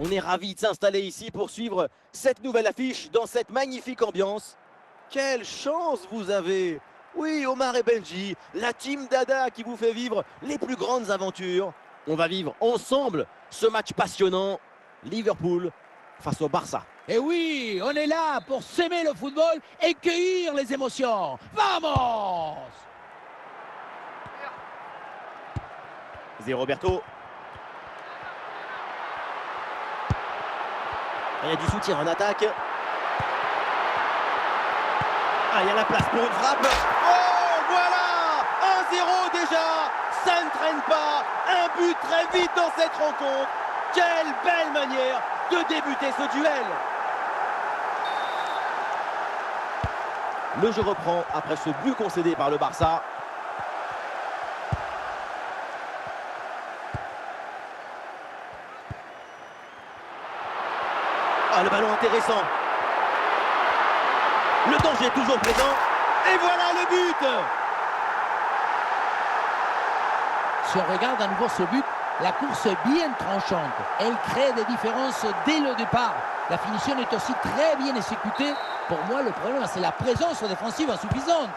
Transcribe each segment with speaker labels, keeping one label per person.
Speaker 1: On est ravis de s'installer ici pour suivre cette nouvelle affiche dans cette magnifique ambiance. Quelle chance vous avez! Oui, Omar et Benji, la team Dada qui vous fait vivre les plus grandes aventures. On va vivre ensemble ce match passionnant. Liverpool face au Barça.
Speaker 2: Et oui, on est là pour s'aimer le football et cueillir les émotions. Vamos!
Speaker 1: Zé Roberto. Il y a du soutien en attaque. Ah, il y a la place pour une frappe. Oh, voilà! 1-0 déjà. Ça ne traîne pas. Un but très vite dans cette rencontre. Quelle belle manière de débuter ce duel. Le jeu reprend après ce but concédé par le Barça. Ah, le ballon intéressant. Le danger est toujours présent. Et voilà le but.
Speaker 2: Si on regarde à nouveau ce but, la course est bien tranchante. Elle crée des différences dès le départ. La finition est aussi très bien exécutée. Pour moi, le problème, c'est la présence défensive insuffisante.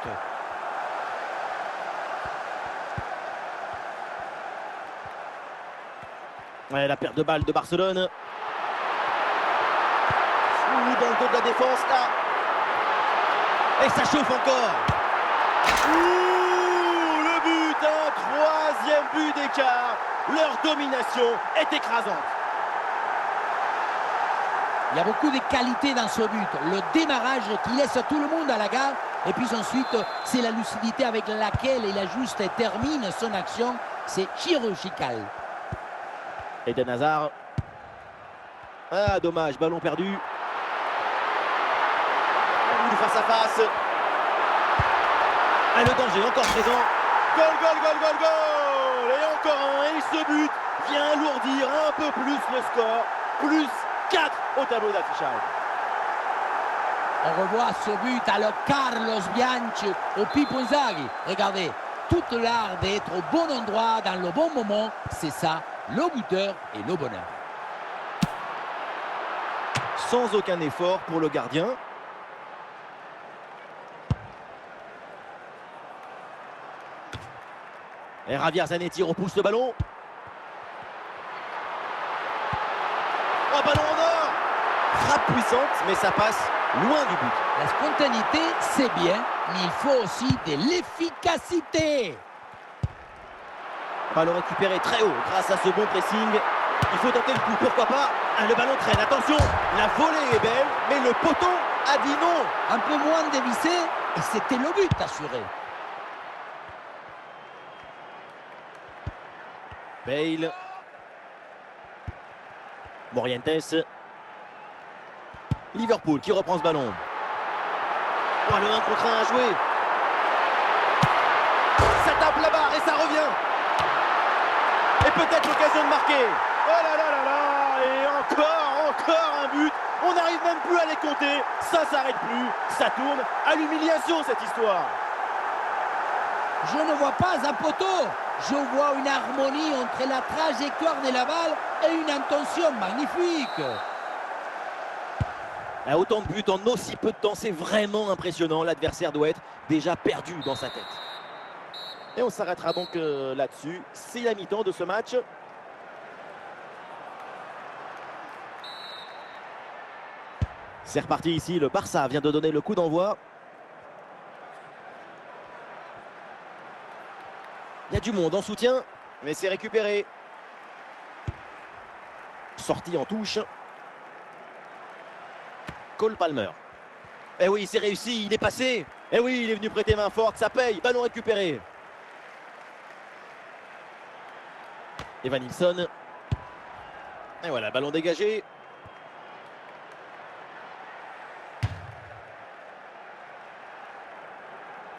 Speaker 1: Ouais, la perte de balle de Barcelone. Dans le dos de la défense, là. Et ça chauffe encore. Ouh, le but, un troisième but d'écart. Leur domination est écrasante.
Speaker 2: Il y a beaucoup de qualités dans ce but. Le démarrage qui laisse tout le monde à la gare. Et puis ensuite, c'est la lucidité avec laquelle il ajuste et termine son action. C'est chirurgical.
Speaker 1: Eden Hazard. Ah, dommage, ballon perdu. Face à face. Ah, le danger encore présent. Goal, goal, goal, goal, goal. Et encore un. Et ce but vient alourdir un peu plus le score. Plus 4 au tableau d'affichage.
Speaker 2: On revoit ce but à le Carlos Bianchi au Pippo Inzaghi. Regardez, toute l'art d'être au bon endroit dans le bon moment. C'est ça, le buteur et le bonheur.
Speaker 1: Sans aucun effort pour le gardien. Et Javier Zanetti repousse le ballon. Oh, ballon en or. Frappe puissante, mais ça passe loin du but.
Speaker 2: La spontanéité, c'est bien, mais il faut aussi de l'efficacité.
Speaker 1: Ballon récupéré très haut grâce à ce bon pressing. Il faut tenter le coup, pourquoi pas. Ah, le ballon traîne, attention. La volée est belle, mais le poteau a dit non.
Speaker 2: Un peu moins dévissé, et c'était le but assuré.
Speaker 1: Bale. Morientes. Liverpool qui reprend ce ballon. Oh, le 1 contre 1 à jouer. Ça tape la barre et ça revient. Et peut-être l'occasion de marquer. Oh là là là là. Et encore un but. On n'arrive même plus à les compter. Ça s'arrête plus. Ça tourne à l'humiliation cette histoire.
Speaker 2: Je ne vois pas un poteau. Je vois une harmonie entre la trajectoire de la balle et une intention magnifique.
Speaker 1: Autant de buts en aussi peu de temps, c'est vraiment impressionnant. L'adversaire doit être déjà perdu dans sa tête. Et on s'arrêtera donc là-dessus. C'est la mi-temps de ce match. C'est reparti ici. Le Barça vient de donner le coup d'envoi. Il y a du monde en soutien, mais c'est récupéré. Sortie en touche. Cole Palmer. Eh oui, c'est réussi, il est passé. Eh oui, il est venu prêter main forte, ça paye. Ballon récupéré. Evan Nilsson. Et voilà, ballon dégagé.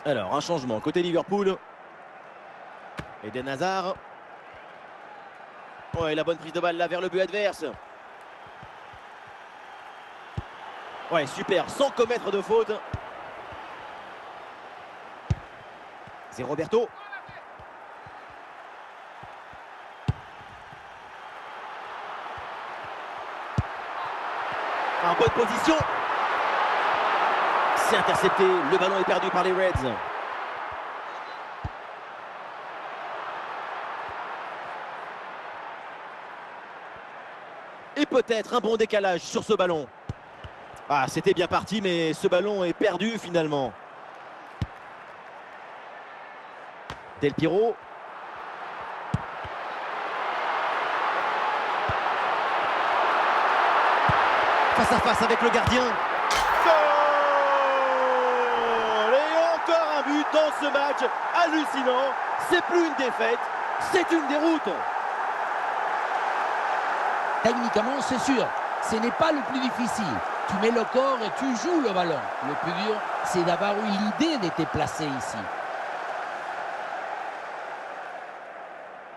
Speaker 1: Alors, un changement côté Liverpool. Eden Hazard. Ouais, la bonne prise de balle là vers le but adverse. Ouais, super, sans commettre de faute. C'est Roberto. En bonne position. C'est intercepté. Le ballon est perdu par les Reds. Et peut-être un bon décalage sur ce ballon. Ah, c'était bien parti, mais ce ballon est perdu finalement. Del Piero. Face à face avec le gardien. Goal! Et encore un but dans ce match hallucinant. C'est plus une défaite, c'est une déroute.
Speaker 2: Techniquement, c'est sûr, ce n'est pas le plus difficile. Tu mets le corps et tu joues le ballon. Le plus dur, c'est d'avoir eu l'idée de te placer ici.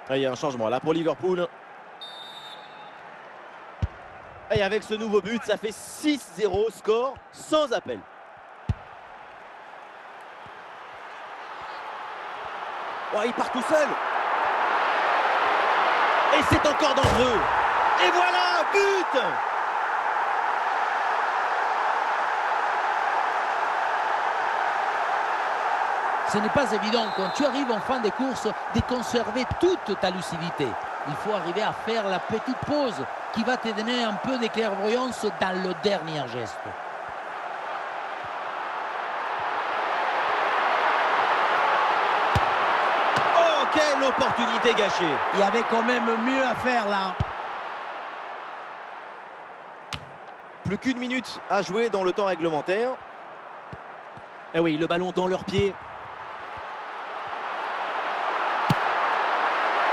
Speaker 1: Ah, il y a un changement là pour Liverpool. Et avec ce nouveau but, ça fait 6-0, score sans appel. Oh, il part tout seul. Et c'est encore dangereux. Et voilà, but!
Speaker 2: Ce n'est pas évident quand tu arrives en fin de course de conserver toute ta lucidité. Il faut arriver à faire la petite pause qui va te donner un peu de clairvoyance dans le dernier geste.
Speaker 1: Oh, quelle opportunité gâchée!
Speaker 2: Il y avait quand même mieux à faire là.
Speaker 1: Plus qu'une minute à jouer dans le temps réglementaire. Et oui, le ballon dans leurs pieds.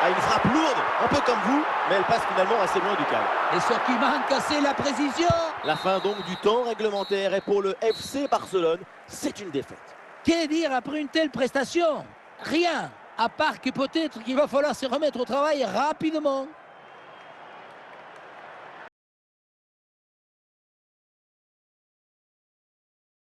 Speaker 1: Ah, une frappe lourde, un peu comme vous, mais elle passe finalement assez loin du cadre.
Speaker 2: Et ce qui manque, c'est la précision.
Speaker 1: La fin donc du temps réglementaire et pour le FC Barcelone, c'est une défaite.
Speaker 2: Que dire après une telle prestation? Rien, à part que peut-être qu'il va falloir se remettre au travail rapidement.